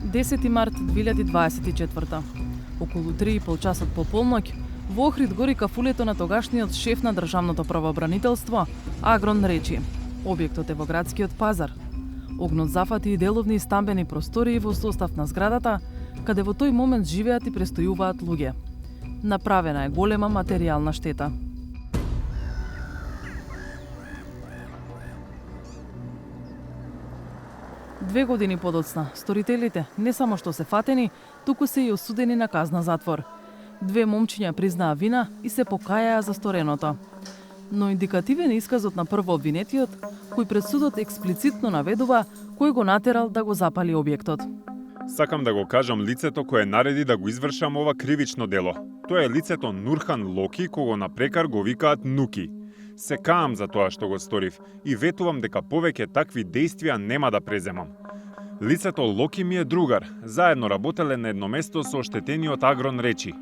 10 март 2024. Околу 3,5 часот по полноќ, во Охрид гори кафулето на тогашниот шеф на државното правообранителство, Агрон Речи. Објектот е во градскиот пазар. Огнот зафати и деловни стамбени простории во состав на зградата, каде во тој момент живеат и престојуваат луѓе. Направена е голема материјална штета. Две години подоцна, сторителите не само што се фатени, туку се и осудени на казна затвор. Две момчиња признаа вина и се покајаа за стореното. Но индикативен е исказот на прво обвинетиот, кој пред судот експлицитно наведува кој го натерал да го запали објектот. Сакам да го кажам лицето кое нареди да го извршам ова кривично дело. Тоа е лицето Нурхан Локи, кого на прекар го викаат Нуки. Се каам за тоа што го сторив и ветувам дека повеќе такви дејствија нема да преземам. Лицето Локи ми е другар, заедно работеле на едно место со оштетениот Агрон Речи.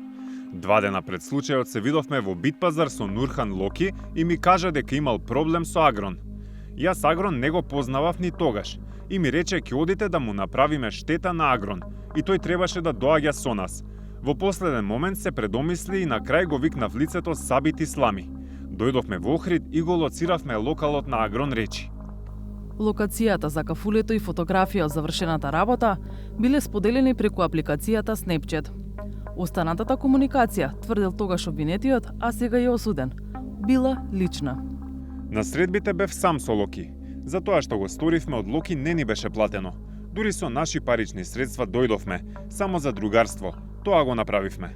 2 дена пред случајот се видовме во Битпазар со Нурхан Локи и ми кажа дека имал проблем со Агрон. Јас Агрон не го познавав ни тогаш и ми рече ќе одите да му направиме штета на Агрон и тој требаше да доаѓа со нас. Во последен момент се предомисли и на крај го викнав лицето Сабит Ислами. Дојдовме во Охрид и го лоциравме локалот на Агрон Речи. Локацијата за кафулето и фотографија од завршената работа биле споделени преку апликацијата Snapchat. Останатата комуникација, тврдел тогаш обвинетиот, а сега е осуден, била лична. На средбите бев сам со Локи. За тоа што го сторивме од Локи не ни беше платено. Дури со наши парични средства дојдовме, само за другарство. Тоа го направивме.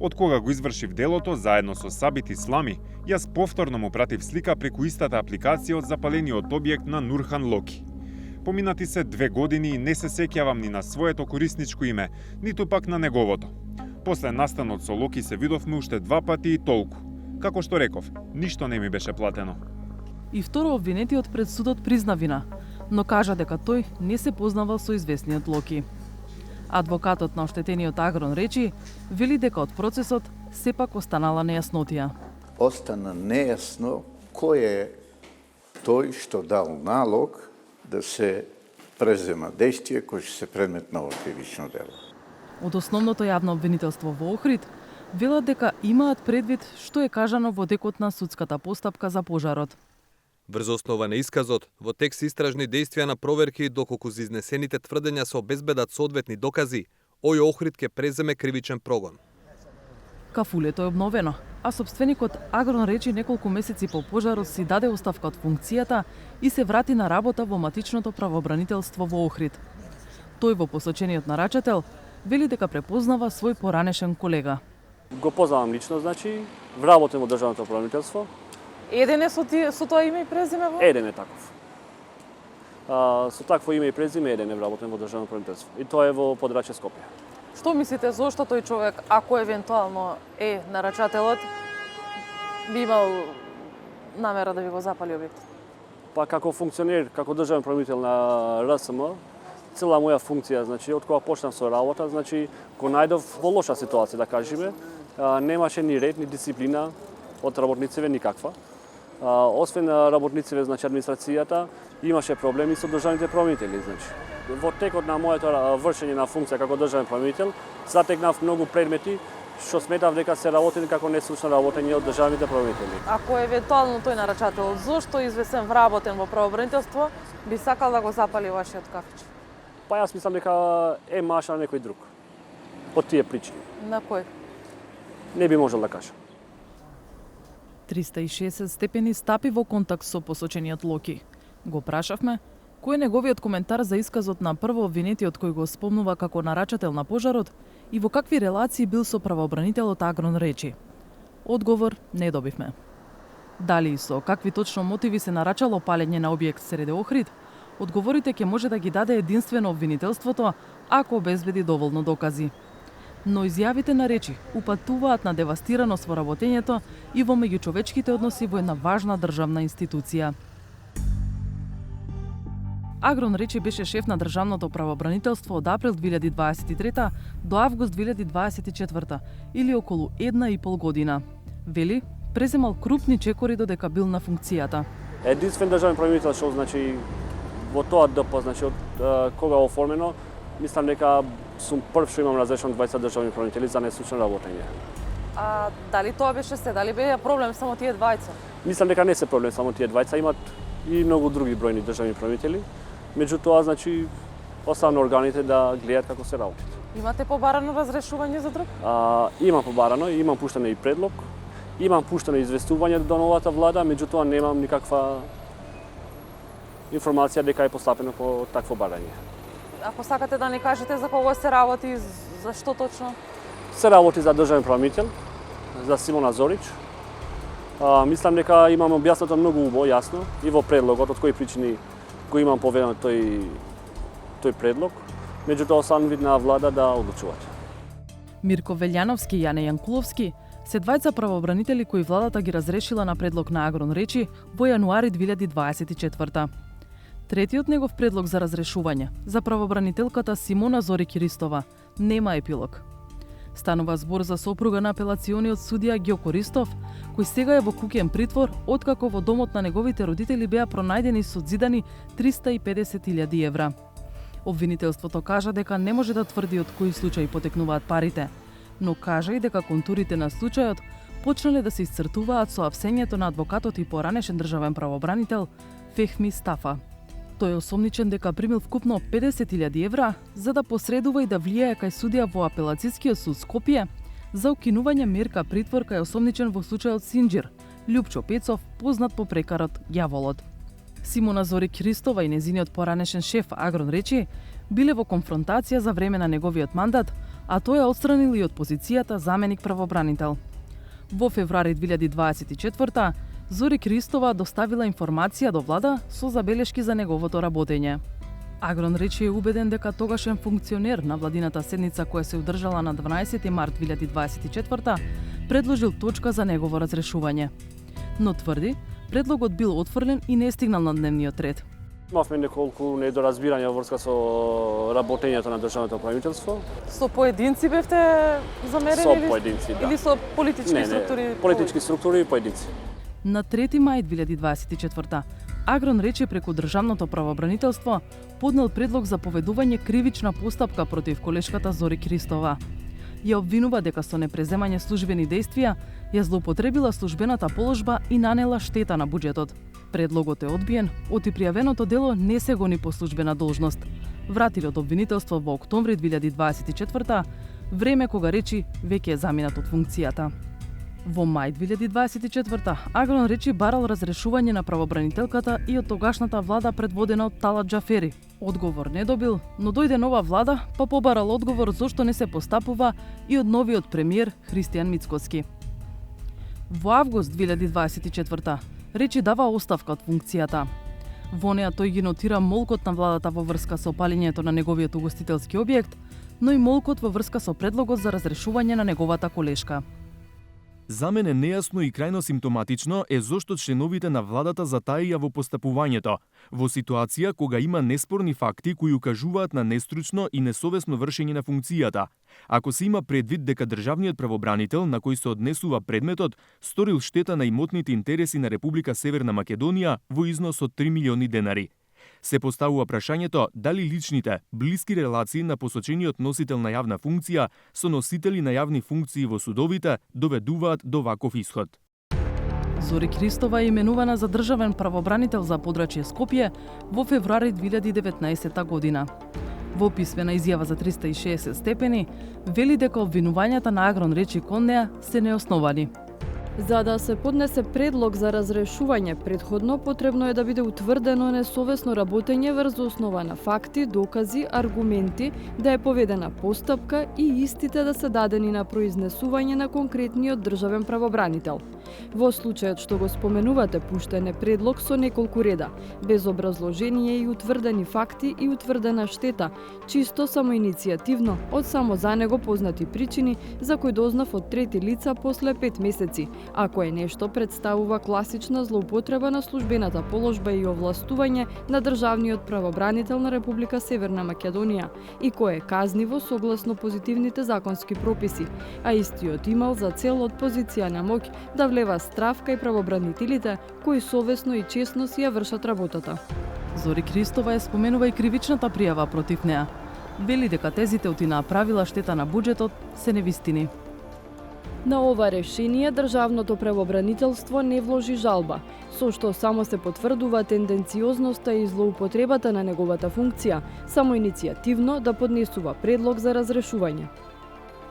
Од кога го извршив делото заедно со Сабит Ислами, јас повторно му пратив слика преку истата апликација од запалениот објект на Нурхан Локи. Поминати се 2 години и не се сеќавам ни на своето корисничко име, ниту пак на неговото. После настанот со Локи се видовме уште 2 пати и толку. Како што реков, ништо не ми беше платено. И второ обвинетиот пред судот призна вина, но кажа дека тој не се познавал со известниот Локи. Адвокатот на оштетениот Агрон Речи вели дека од процесот сепак останала нејаснотија. Остана нејасно кој е тој што дал налог да се презема дејствие кој ќе се предмет на ова кривично дело. Од основното јавно обвинителство во Охрид велат дека имаат предвид што е кажано во текот на судската постапка за пожарот. Врз основа на исказот, во текст истражни действија на проверки доколку за изнесените тврдења се обезбедат соодветни докази, ОЈ Охрид ќе преземе кривичен прогон. Кафулето е обновено, а собственикот Агрон Речи неколку месеци по пожарот си даде оставка од функцијата и се врати на работа во матичното правообранителство во Охрид. Тој во посочениот нарачател вели дека препознава свој поранешен колега. Го познавам лично, значи, вработен во државното правообранителство. Еден е со тоа име и презиме во? Еден е таков. Со такво име и презиме еден е вработен во државното правообранителство. И тоа е во подрачје Скопје. Што мислите, зошто тој човек, ако евентуално е нарачателот, би имал намера да ви го запали објектот? Па како функционер, како државен правообранител на РСМ, цела моја функција, значи, од кога почнав со работа, значи, го најдов во лоша ситуација, да кажеме. Немаше ни ред, ни дисциплина од работниците никаква. Освен работниците, значи, администрацијата, имаше проблеми со државните правообранители, значи. Во текот на моето вршење на функција како државен правообранител, затекнав многу предмети што сметав дека се работени како нестручно работење од државните правообранители. Ако евентуално тој нарачател, зошто извесен вработен во правообранителство, би сакал да го запали вашиот кафич? Па јас мислам дека е маша на некој друг. Од тие причини. На кој? Не би можел да кажам. 360 степени стапи во контакт со посочениот Локи. Го прашавме кој е неговиот коментар за исказот на прво обвинетиот кој го спомнува како нарачател на пожарот и во какви релации бил со правообранителот Агрон Речи. Одговор не добивме. Дали и со какви точно мотиви се нарачало палење на објект среде Охрид, одговорите ќе може да ги даде единствено обвинителството ако обезбеди доволно докази. Но изјавите на Речи упатуваат на девастираност во работењето и во меѓучовечките односи во една важна државна институција. Агрон Речи беше шеф на државното правообранителство од април 2023 до август 2024 или околу 1,5 година. Вели, преземал крупни чекори додека бил на функцијата. Единствен државен правообранител што значи во тоа ДП, значи од кога оформено, Мислам дека сум прв што имам разрешено 20 државни правители за неслучно работење. А дали тоа беше се? Дали беа проблем само тие двајца? Мислам дека не се проблем само тие двајца, имат и многу други бројни државни правители. Меѓутоа, значи, оставам органите да гледаат како се работи. Имате побарано разрешување за друг? Имам побарано, имам пуштено и предлог, имам пуштено известување до новата влада, меѓутоа немам никаква информација дека е постапено по такво барање. Ако сакате да ни кажете за кого се работи, за што точно? Се работи за државен правител, за Симона Зорич. Мислам дека имам објаснато многу убаво, јасно, и во предлогот, од кои причини го имам поведено тој предлог. Меѓутоа, оставам вид на влада да одлучуваат. Мирко Велјановски и Јане Јанкуловски се двајца правобранители кои владата ги разрешила на предлог на Агрон Речи во јануари 2024. Третиот негов предлог за разрешување за правобранителката Симона Зори Киристова нема епилог. Станува збор за сопруга на апелациониот судија Ѓоко Ристов, кој сега е во куќен притвор откако во домот на неговите родители беа пронајдени созидани 350.000 евра. Обвинителството кажа дека не може да тврди од кои случаи потекнуваат парите, но кажа и дека контурите на случајот почнале да се исцртуваат со апсењето на адвокатот и поранешен државен правобранител Фехми Стафа. Тој е осомничен дека примил вкупно 50.000 евра за да посредува и да влијае кај судија во апелацискиот суд Скопје за укинување мерка притвор кај осомничен во случајот Синџир, Љупчо Пецов, познат по прекарот Јаволот. Симона Зори Киристова и незиниот поранешен шеф Агрон Речи биле во конфронтација за време на неговиот мандат, а тој ја отстранил и од позицијата заменик правобранител. Во февруари 2024 Зори Киристова доставила информација до влада со забелешки за неговото работење. Агрон Речи е убеден дека тогашен функционер на владината седница која се одржала на 12 март 2024 предложил точка за негово разрешување. Но тврди, предлогот бил отфрлен и не стигнал на дневниот ред. Имавме неколку недоразбирања во врска со работењето на државното правителство. Со поединци бевте замерени? Со поединци, да. Или со политички структури? Политички структури и поединци. На 3 мај 2024 Агрон Речи преку државното правобранителство поднел предлог за поведување кривична постапка против колешката Зори Киристова. Ја обвинува дека со непреземање службени дејствија ја злоупотребила службената положба и нанела штета на буџетот. Предлогот е одбиен, оти пријавеното дело не се гони по службена должност. Вратили од обвинителство во октомври 2024, време кога Речи веќе е заминат од функцијата. Во мај 2024 Агрон Речи барал разрешување на правобранителката и од тогашната влада предводена од Талат Џафери. Одговор не добил, но дојде нова влада, па побарал одговор зошто не се постапува и од новиот премиер Христијан Мицкоски. Во август 2024 Речи дава оставка од функцијата. Во неа тој ги нотира молкот на владата во врска со палењето на неговиот угостителски објект, но и молкот во врска со предлогот за разрешување на неговата колешка. За мене нејасно и крајно симптоматично е зошто членовите на владата затаија во постапувањето, во ситуација кога има неспорни факти кои укажуваат на нестручно и несовесно вршење на функцијата. Ако се има предвид дека државниот правобранител на кој се однесува предметот сторил штета на имотните интереси на Република Северна Македонија во износ од 3 милиони денари. Се поставува прашањето дали личните, блиски релации на посочениот носител на јавна функција со носители на јавни функции во судовите доведуваат до ваков исход. Зори Киристова е именувана за државен правобранител за подрачје Скопје во февруари 2019 година. Во писмена изјава за 360 степени, вели дека обвинувањата на Агрон Речи кон неа се неосновани. За да се поднесе предлог за разрешување претходно, потребно е да биде утврдено несовесно работење врз основа на факти, докази, аргументи, да е поведена постапка и истите да се дадени на произнесување на конкретниот државен правобранител. Во случајот што го споменувате, пуштен е предлог со неколку реда, без образложение и утврдени факти и утврдена штета, чисто самоиницијативно, од само за него познати причини, за кои дознав од трети лица после 5 месеци, ако е нешто представува класична злоупотреба на службената положба и овластување на државниот правобранител на Република Северна Македонија и кое е казниво согласно позитивните законски прописи, а истиот имал за цел од позиција на моќ да влева страв кај правобранителите кои совесно и честно си ја вршат работата. Зори Киристова е споменува и кривичната пријава против неа. вели дека тезите Утина правила штета на буџетот се невистини. На ова решение Државното правобранителство не вложи жалба, со што само се потврдува тенденциозноста и злоупотребата на неговата функција, само иницијативно да поднесува предлог за разрешување.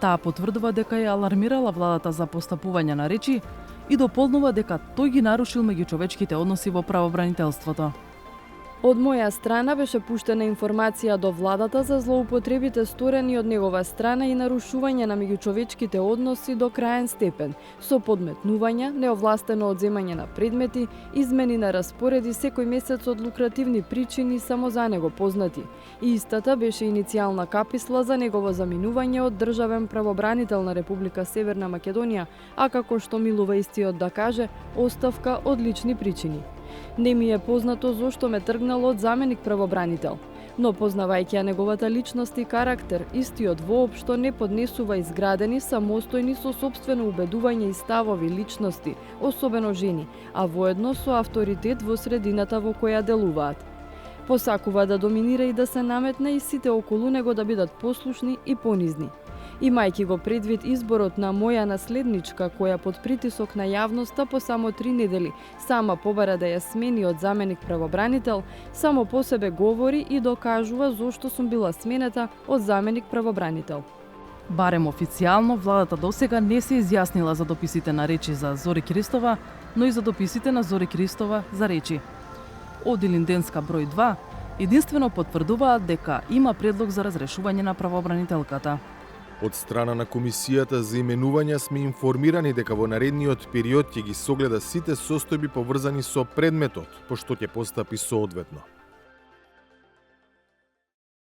Таа потврдува дека ја алармирала владата за постапување на речи и дополнува дека тој ги нарушил меѓучовечките односи во правобранителството. Од моја страна беше пуштена информација до владата за злоупотребите сторени од негова страна и нарушување на меѓучовечките односи до краен степен, со подметнување, неовластено одземање на предмети, измени на распореди секој месец од лукративни причини само за него познати. И истата беше иницијална каписла за негово заминување од државен правобранител на Република Северна Македонија, а како што милува истиот да каже, оставка од лични причини. Не ми е познато зошто ме тргнал од заменик правобранител, но познавајќи ја неговата личност и карактер, истиот воопшто не поднесува изградени, самостојни со сопствено убедување и ставови личности, особено жени, а воедно со авторитет во средината во која делуваат. Посакува да доминира и да се наметне и сите околу него да бидат послушни и понизни. Имајќи го предвид изборот на моја наследничка, која под притисок на јавноста по само 3 недели сама побара да ја смени од заменик правобранител, само по себе говори и докажува зошто сум била сменета од заменик правобранител. Барем официјално, владата досега не се изјаснила за дописите на речи за Зори Кристова, но и за дописите на Зори Кристова за речи. Од Илинденска број 2 единствено потврдуваат дека има предлог за разрешување на правобранителката. Од страна на Комисијата за именувања сме информирани дека во наредниот период ќе ги согледа сите состојби поврзани со предметот, пошто ќе постапи соодветно.